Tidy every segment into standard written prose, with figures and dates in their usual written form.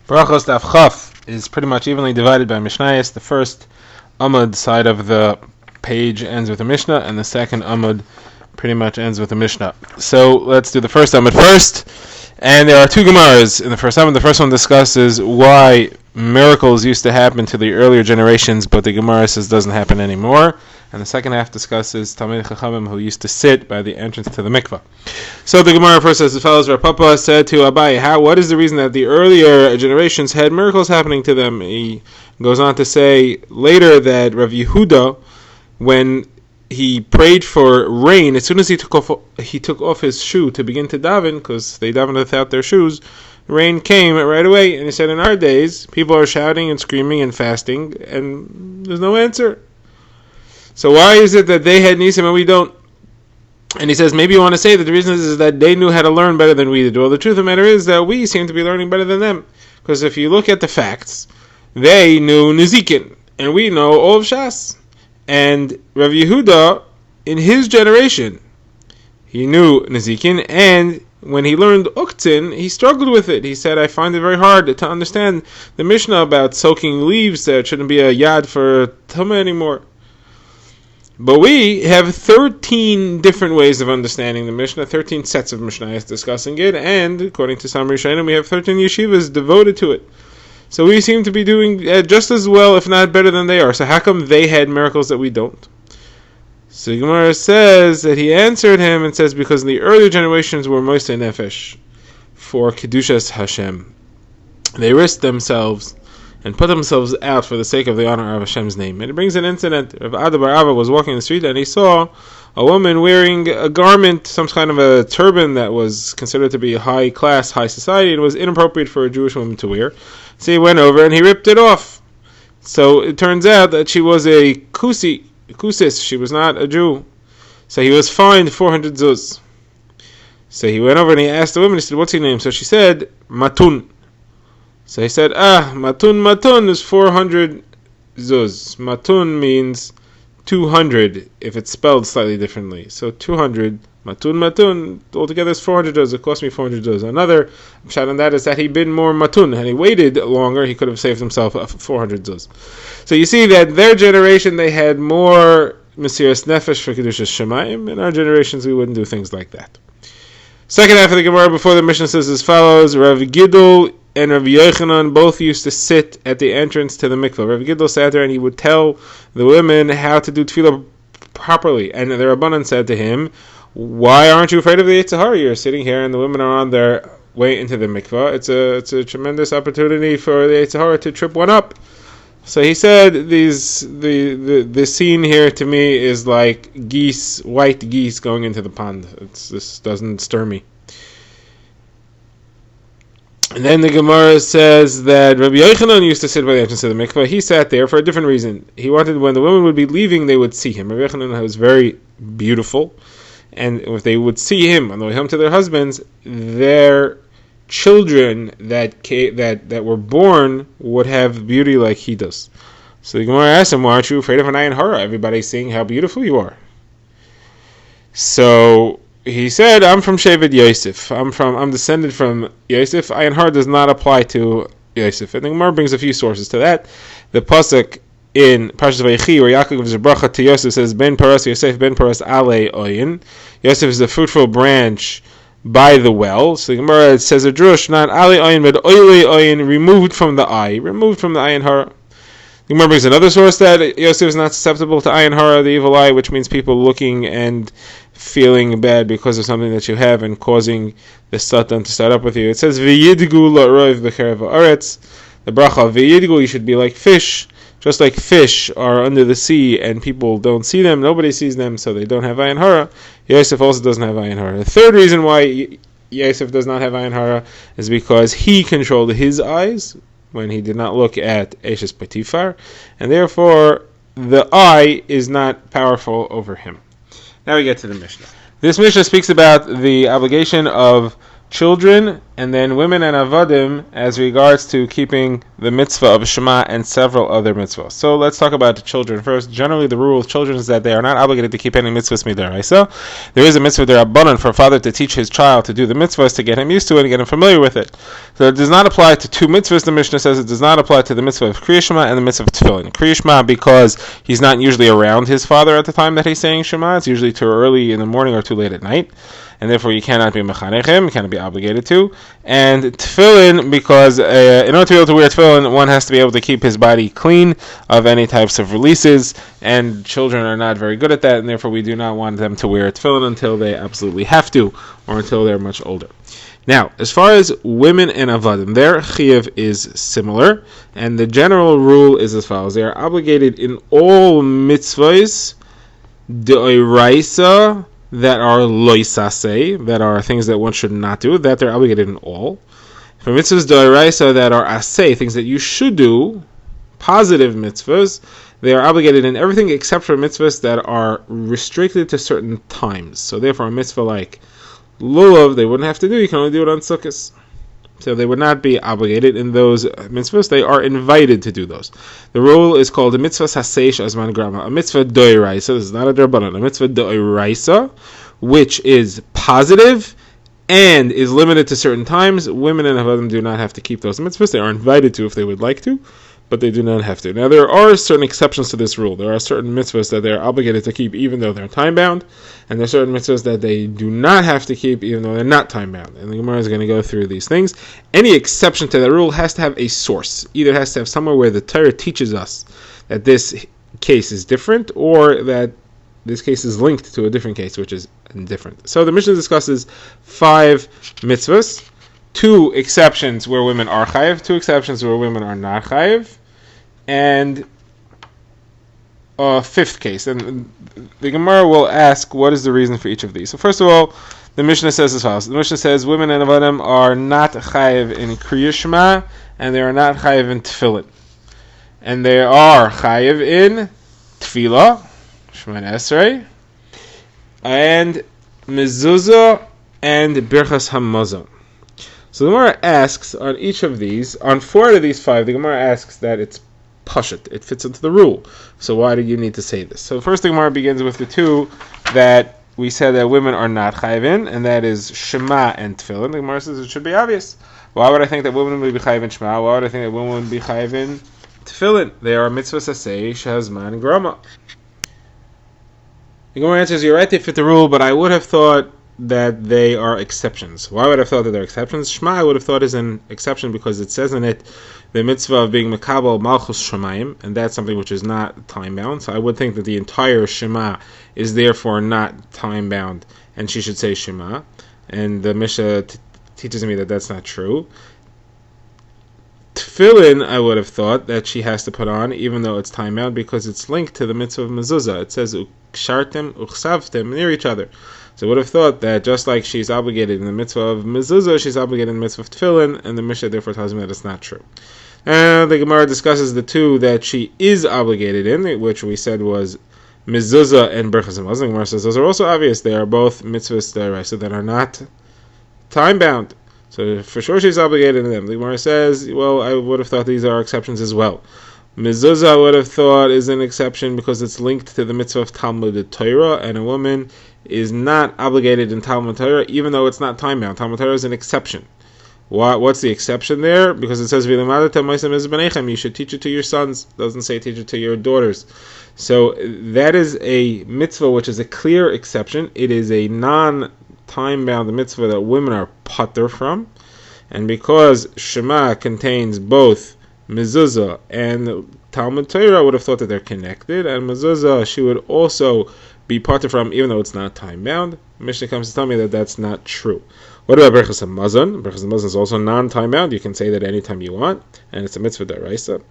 Brachos Daf is pretty much evenly divided by Mishnayos. The first Amud side of the page ends with a Mishnah, and the second Amud pretty much ends with a Mishnah. So let's do the first Amud first. And there are two Gemaras in the first Amud. The first one discusses why miracles used to happen to the earlier generations, but the Gemara says doesn't happen anymore. And the second half discusses Talmidei Chachamim who used to sit by the entrance to the mikvah. So the Gemara first says as follows: Rav Papa said to Abai, what is the reason that the earlier generations had miracles happening to them? He goes on to say later that Rav Yehuda, when he prayed for rain, as soon as he took off his shoe to begin to daven, because they davened without their shoes, rain came right away. And he said, in our days, people are shouting and screaming and fasting, and there's no answer. So why is it that they had nisim and we don't? And he says, maybe you want to say that the reason is that they knew how to learn better than we did. Well, the truth of the matter is that we seem to be learning better than them. Because if you look at the facts, they knew Nizikin, and we know all of Shas. And Rav Yehuda, in his generation, he knew Nizikin, and when he learned Uktzin, he struggled with it. He said, I find it very hard to understand the Mishnah about soaking leaves. There shouldn't be a yad for Tumah anymore. But we have 13 different ways of understanding the Mishnah, 13 sets of Mishnayos discussing it, and according to some Rishonim, we have 13 yeshivas devoted to it. So we seem to be doing just as well, if not better than they are. So how come they had miracles that we don't? So Gemara says that he answered him and says, because the earlier generations were Moshe Nefesh for Kedushas Hashem. They risked themselves and put themselves out for the sake of the honor of Hashem's name. And it brings an incident. Rav Ada bar Ava was walking in the street and he saw a woman wearing a garment, some kind of a turban that was considered to be high class, high society, and was inappropriate for a Jewish woman to wear. So he went over and he ripped it off. So it turns out that she was a kusis. She was not a Jew. So he was fined 400 zuz. So he went over and he asked the woman, he said, what's your name? So she said, Matun. So he said, Matun is 400 zuz. Matun means 200 if it's spelled slightly differently. So 200, Matun, altogether is 400 zuz. It cost me 400 zuz. Another shot on that is that he'd been more Matun. Had he waited longer, he could have saved himself 400 zuz. So you see that their generation, they had more Mesiras Nefesh for Kedushas Shemayim. In our generations, we wouldn't do things like that. Second half of the Gemara before the Mishnah says as follows: Rav Gidol and Rav Yochanan both used to sit at the entrance to the mikvah. Rav Gidol sat there and he would tell the women how to do tefillah properly. And the Rabbanan said to him, why aren't you afraid of the Yetzer Hara? You're sitting here and the women are on their way into the mikvah. It's a tremendous opportunity for the Yetzer Hara to trip one up. So he said, the scene here to me is like geese, white geese going into the pond. This doesn't stir me. And then the Gemara says that Rabbi Yochanan used to sit by the entrance of the mikvah. He sat there for a different reason. He wanted when the women would be leaving, they would see him. Rabbi Yochanan was very beautiful, and if they would see him on the way home to their husbands, their children that were born would have beauty like he does. So the Gemara asked him, why aren't you afraid of an ayin hara? Everybody's seeing how beautiful you are. So he said, I'm from Shevet Yosef. I'm descended from Yosef. Ayin hara does not apply to Yosef. And the Gemara brings a few sources to that. The pasuk in Parshas Vayechi, where Yaakov gives a bracha to Yosef, says, Ben paras Yosef, Ben paras ale oyin. Yosef is the fruitful branch by the well. So the Gemara says a drush, not ale oyin, but oile oyin, removed from the eye, removed from the ayin hara. The Gemara brings another source that Yosef is not susceptible to ayin hara, the evil eye, which means people looking and feeling bad because of something that you have and causing the Satan to start up with you. It says, V'yidgu la'roiv b'cherev ha'aretz. The bracha, V'yidgu, you should be like fish. Just like fish are under the sea and people don't see them, nobody sees them, so they don't have ayin hara. Yosef also doesn't have ayin hara. The third reason why Yosef does not have ayin hara is because he controlled his eyes when he did not look at Eshes Potifar, and therefore the eye is not powerful over him. Now we get to the Mishnah. This Mishnah speaks about the obligation of children and then women and avodim as regards to keeping the mitzvah of Shema and several other mitzvahs. So let's talk about the children first. Generally, the rule of children is that they are not obligated to keep any mitzvahs midaraisa. There is a mitzvah derabanan for a father to teach his child to do the mitzvahs, to get him used to it and get him familiar with it. So it does not apply to two mitzvahs, the Mishnah says. It does not apply to the mitzvah of Kriya Shema and the mitzvah of Tefillin. Kriya Shema, because he's not usually around his father at the time that he's saying Shema. It's usually too early in the morning or too late at night, and therefore you cannot be mechanechim, you cannot be obligated to. And tefillin, because in order to be able to wear tefillin, one has to be able to keep his body clean of any types of releases, and children are not very good at that, and therefore we do not want them to wear tefillin until they absolutely have to, or until they're much older. Now, as far as women and avadim, their chiyuv is similar, and the general rule is as follows. They are obligated in all mitzvahs, de'oraisa, that are loisase, that are things that one should not do, that they're obligated in all. For mitzvahs d'oraisa that are aseh, things that you should do, positive mitzvahs, they are obligated in everything except for mitzvahs that are restricted to certain times. So therefore a mitzvah like lulav, they wouldn't have to do, you can only do it on Sukkot. So they would not be obligated in those mitzvahs. They are invited to do those. The rule is called a mitzvah haseish azman grama, a mitzvah doiraisa. This is not a derbanan, a mitzvah doiraisa, which is positive and is limited to certain times. Women and avadim do not have to keep those mitzvahs. They are invited to if they would like to, but they do not have to. Now there are certain exceptions to this rule. There are certain mitzvahs that they are obligated to keep even though they're time bound, and there are certain mitzvahs that they do not have to keep even though they're not time bound. And the Gemara is going to go through these things. Any exception to that rule has to have a source. Either it has to have somewhere where the Torah teaches us that this case is different, or that this case is linked to a different case which is different. So the Mishnah discusses 5 mitzvahs. 2 exceptions where women are chayiv, 2 exceptions where women are not chayiv, and a 5th case. And the Gemara will ask what is the reason for each of these. So first of all, the Mishnah says as follows. The Mishnah says women and avadim are not chayiv in Kriya Shema, and they are not chayiv in Tefillin. And they are chayiv in Tefillah, Shemoneh Esrei, and Mezuzah, and Birchas Hamazon. So the Gemara asks on each of these, on 4 out of these 5, the Gemara asks that it's pashut, it fits into the rule. So why do you need to say this? So first the Gemara begins with the 2 that we said that women are not chayiv in, and that is Shema and Tefillin. The Gemara says it should be obvious. Why would I think that women would be chayiv in Shema? Why would I think that women would be chayiv in Tefillin? They are mitzvahs aseh, shehazman, and grama. The Gemara answers, you're right, they fit the rule, but I would have thought that they are exceptions. Why would I have thought that they're exceptions? Shema I would have thought is an exception because it says in it the mitzvah of being mekabel malchus shemayim, and that's something which is not time bound. So I would think that the entire Shema is therefore not time bound, and she should say Shema. And the Mishnah teaches me that that's not true. Tefillin, I would have thought that she has to put on, even though it's time bound, because it's linked to the mitzvah of mezuzah. It says ukshartem uchsavtem, near each other. So I would have thought that just like she's obligated in the mitzvah of mezuzah, she's obligated in the mitzvah of tefillin, and the Mishnah therefore tells me that it's not true. And the Gemara discusses the 2 that she is obligated in, which we said was mezuzah and Brachos Daf. The Gemara says those are also obvious. They are both mitzvahs that are not time bound. So for sure she's obligated in them. The Gemara says, well, I would have thought these are exceptions as well. Mezuzah I would have thought is an exception because it's linked to the mitzvah of Talmud Torah, and a woman is not obligated in Talmud Torah even though it's not time bound. Talmud Torah is an exception. What's the exception there? Because it says you should teach it to your sons. It doesn't say teach it to your daughters. So that is a mitzvah which is a clear exception. It is a non-time bound mitzvah that women are patur from, and because Shema contains both mezuzah and Talmud Torah, I would have thought that they're connected, and mezuzah she would also be patur from even though it's not time bound. Mishnah comes to tell me that that's not true. What about Brachos Hamazon? Brachos Hamazon is also non-time bound. You can say that anytime you want, and it's a mitzvah d'oraisa.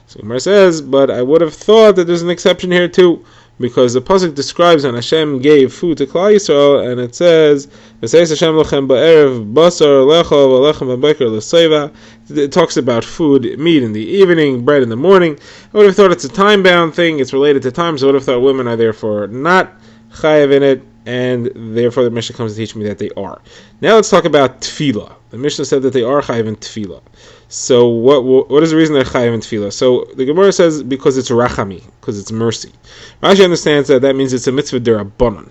So Gemara says, but I would have thought that there's an exception here too, because the pasuk describes when Hashem gave food to Klal Yisrael, and it says, "V'seis Hashem lachem ba'erev basar lecha v'lechem b'beker l'seiva." It talks about food, meat in the evening, bread in the morning. I would have thought it's a time-bound thing. It's related to time, so I would have thought women are therefore not chayav in it, and therefore the Mishnah comes to teach me that they are. Now let's talk about tefillah. The Mishnah said that they are chayiv in tefillah. So what is the reason they're chayiv in tefillah? So the Gemara says because it's rachami, because it's mercy. Rashi understands that means it's a mitzvah derabanan.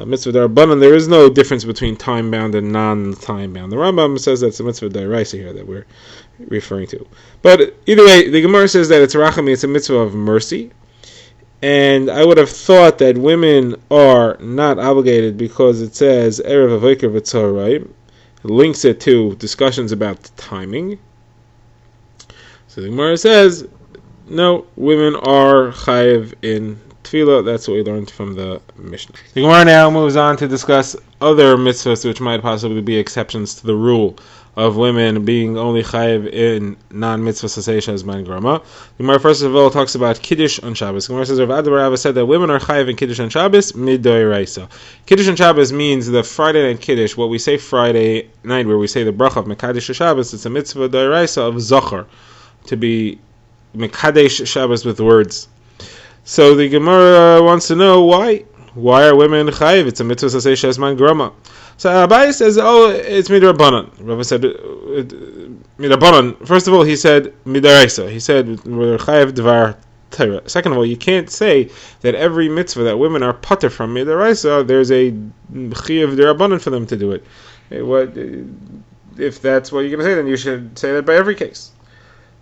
Mitzvah derabanan, there is no difference between time-bound and non-time-bound. The Rambam says that's a mitzvah deraisa here that we're referring to. But either way, the Gemara says that it's rachami, it's a mitzvah of mercy. And I would have thought that women are not obligated because it says Erev Avoker V'Tzorai. It links it to discussions about the timing. So the Gemara says, no, women are chayiv in tefillah. That's what we learned from the Mishnah. The Gemara now moves on to discuss other mitzvahs which might possibly be exceptions to the rule of women being only chayiv in non-mitzvah cessation as man grama. The Gemara first of all talks about Kiddush on Shabbos. The Gemara says Rav Adar said that women are chayiv in Kiddush on Shabbos midoraisa. Kiddush on Shabbos means the Friday night Kiddush, what we say Friday night where we say the bracha of Mekadesh Shabbos, it's a mitzvah doraisa of Zachar, to be Mekadesh Shabbos with words. So the Gemara wants to know why. Why are women chayiv? It's a mitzvah cessation as man grama. So Abai says, oh, it's midrabanan. Rava said, midrabanan. First of all, he said midaraisa. He said, we're chayiv dvar Torah. Second of all, you can't say that every mitzvah that women are pater from midaraisa, there's a chayiv derabanan for them to do it. If that's what you're going to say, then you should say that by every case.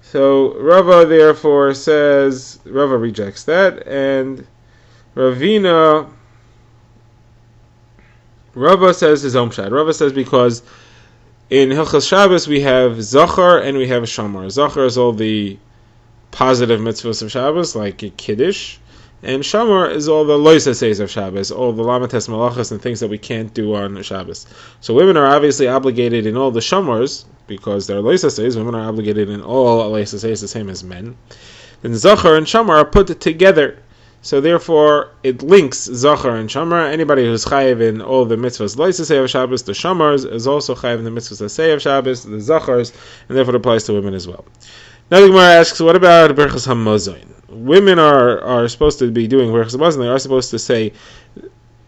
So Rava therefore says, Rava rejects that, and Ravina, Rava says his own pshat. Rava says because in Hilchas Shabbos we have Zachar and we have Shamar. Zachar is all the positive mitzvahs of Shabbos, like Kiddush, and Shamar is all the lois says of Shabbos, all the lamates malachas and things that we can't do on Shabbos. So women are obviously obligated in all the Shamars, because they're lois says. Women are obligated in all lois says the same as men. Then Zachar and Shamar are put together. So therefore, it links Zachar and Shamar. Anybody who's chayiv in all the mitzvahs lois say of Shabbos, the Shamars is also chayiv in the mitzvahs say of Shabbos, the Zachars, and therefore it applies to women as well. Now the Gemara asks, what about Brachos Hamazon? Women are supposed to be doing Brachos Hamazon. They are supposed to say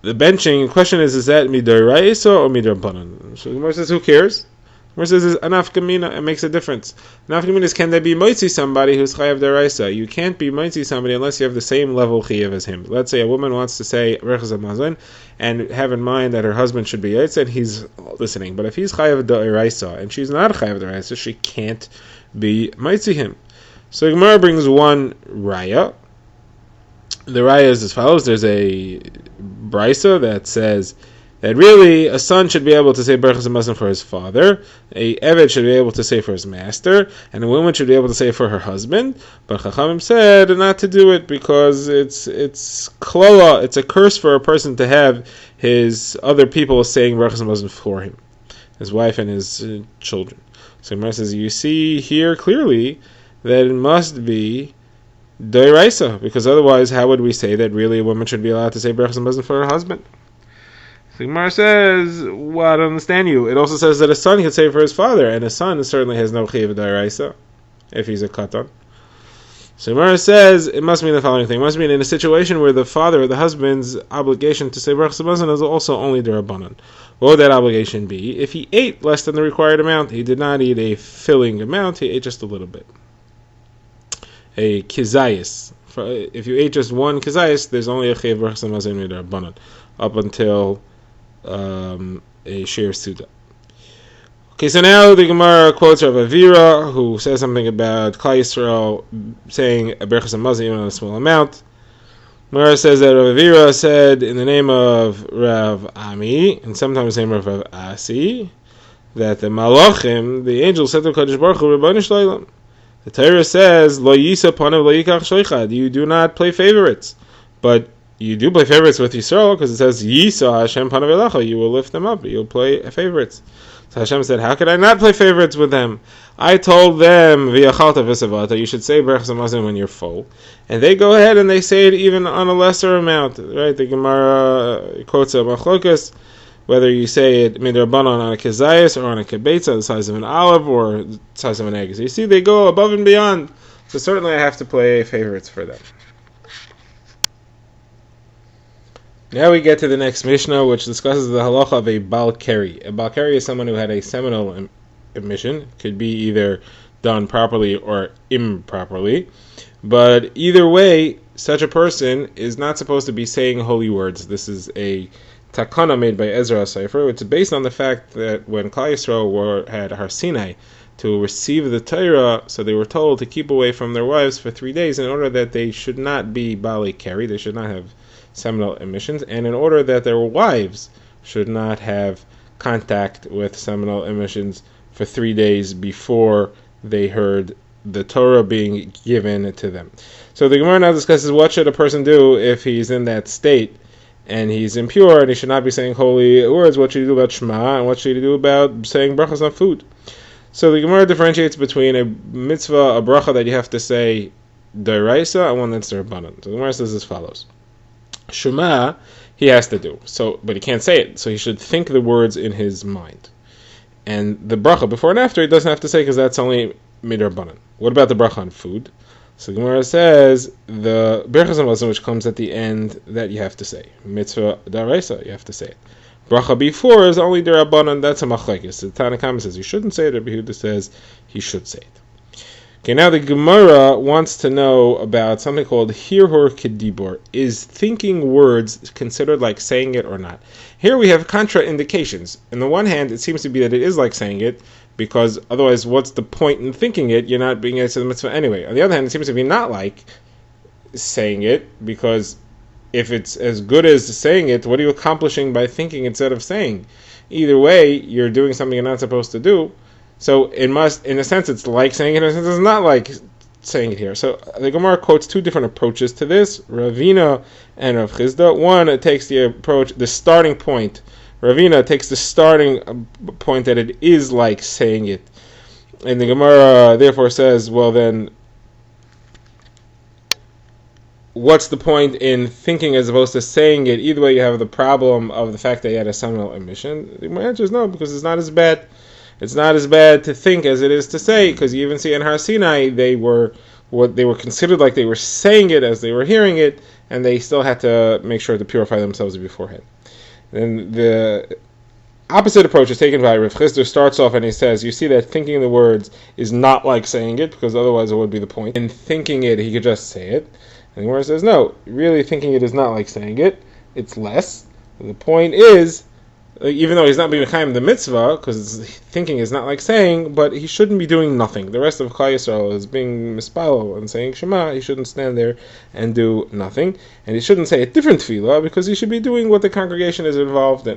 the benching. The question is that midoraisa or midrabanan? So the Gemara says, who cares? The Gemara says, anaf kamina, it makes a difference. Anaf kamina is, can they be moitzi somebody who's chayav deraisa? You can't be moitzi somebody unless you have the same level chayav as him. Let's say a woman wants to say Brachos Hamazon and have in mind that her husband should be yaitz and he's listening. But if he's chayav deraisa and she's not chayav deraisa, she can't be moitzi him. So Gemara brings one raya. The raya is as follows. There's a brisa that says that really a son should be able to say Brachos Hamazon for his father, a eved should be able to say for his master, and a woman should be able to say for her husband. But Chachamim said not to do it because it's klola, it's a curse for a person to have his other people saying Brachos Hamazon for him, his wife and his children. So Gemara says, you see here clearly that it must be doiraisa, because otherwise how would we say that really a woman should be allowed to say Brachos Hamazon for her husband? So Gemara says, well, I don't understand you. It also says that a son can say for his father, and a son certainly has no chiyuv doiraisa if he's a katan. So Gemara says it must mean the following thing. It must mean in a situation where the father or the husband's obligation to say Brachos Hamazon is also only derabanan. What would that obligation be? If he ate less than the required amount, he did not eat a filling amount, he ate just a little bit. A kizayis. If you ate just one kizayis, there's only a chiyuv Brachos Hamazon derabanan up until a shir suda. Okay, so now the Gemara quotes Rav Avira, who says something about Klal Yisrael saying a Brachos Hamazon even on a small amount. Gemara says that Rav Avira said in the name of Rav Ami, and sometimes the name of Rav Asi, that the Malachim, the angels, said to Kadosh Baruch Hu, Rebbeinu Shloim. The Torah says, Lo yisa panav lo yikach sheichad. You do not play favorites, but you do play favorites with Yisrael, because it says, Yisa Hashem panav elacha. You will lift them up. You'll play favorites. So Hashem said, how could I not play favorites with them? I told them, V'yachalta v'savata, you should say Brachos Hamazon when you're full. And they go ahead and they say it even on a lesser amount. Right? The Gemara quotes a machlokas, whether you say it midrabanan on a kezayis or on a kibetza, the size of an olive or the size of an egg. So you see, they go above and beyond. So certainly I have to play favorites for them. Now we get to the next Mishnah, which discusses the halacha of a Bal Keri. A Bal Keri is someone who had a seminal emission. It could be either done properly or improperly. But either way, such a person is not supposed to be saying holy words. This is a takana made by Ezra HaSefer. It's based on the fact that when Klal Yisrael had Har Sinai to receive the Torah, so they were told to keep away from their wives for 3 days in order that they should not be Bali Keri, they should not have seminal emissions, and in order that their wives should not have contact with seminal emissions for 3 days before they heard the Torah being given to them. So the Gemara now discusses what should a person do if he's in that state and he's impure and he should not be saying holy words. What should he do about Shema and what should he do about saying brachos on food? So the Gemara differentiates between a mitzvah, a bracha that you have to say d'oraisa, and one that's d'rabbanan. So the Gemara says as follows. Shema, he has to do, but he can't say it, so he should think the words in his mind. And the bracha before and after he doesn't have to say because that's only midrabanan. What about the bracha on food? So the Gemara says the Brachos Daf, which comes at the end, that you have to say. Mitzvah d'oraisa, you have to say it. Bracha before is only d'rabbanan, that's a machlekes. The Tanna Kama says you shouldn't say it, Rabbi Yehuda says he should say it. Okay, now the Gemara wants to know about something called hirhor kedibor. Is thinking words considered like saying it or not? Here we have contraindications. On the one hand, it seems to be that it is like saying it, because otherwise what's the point in thinking it? You're not being able to the mitzvah anyway. On the other hand, it seems to be not like saying it, because if it's as good as saying it, what are you accomplishing by thinking instead of saying? Either way, you're doing something you're not supposed to do. So it must, in a sense, it's like saying it, in a sense, it's not like saying it here. So the Gemara quotes two different approaches to this, Ravina and Rav Chizda. One, it takes the approach, the starting point. Ravina takes the starting point that it is like saying it. And the Gemara therefore says, well then, what's the point in thinking as opposed to saying it? Either way, you have the problem of the fact that you had a seminal emission. My answer is no, because it's not as bad. It's not as bad to think as it is to say, because you even see in Har Sinai, they were considered like they were saying it as they were hearing it, and they still had to make sure to purify themselves beforehand. Then the opposite approach is taken by Rav Chizda. Starts off and he says, you see that thinking the words is not like saying it, because otherwise it would be the point. In thinking it, he could just say it. And the Gemara says, no, really thinking it is not like saying it. It's less. The point is, even though he's not being mekayim the mitzvah, because thinking is not like saying, but he shouldn't be doing nothing. The rest of Klal Yisrael is being mispalo and saying Shema. He shouldn't stand there and do nothing. And he shouldn't say a different tefillah, because he should be doing what the congregation is involved in.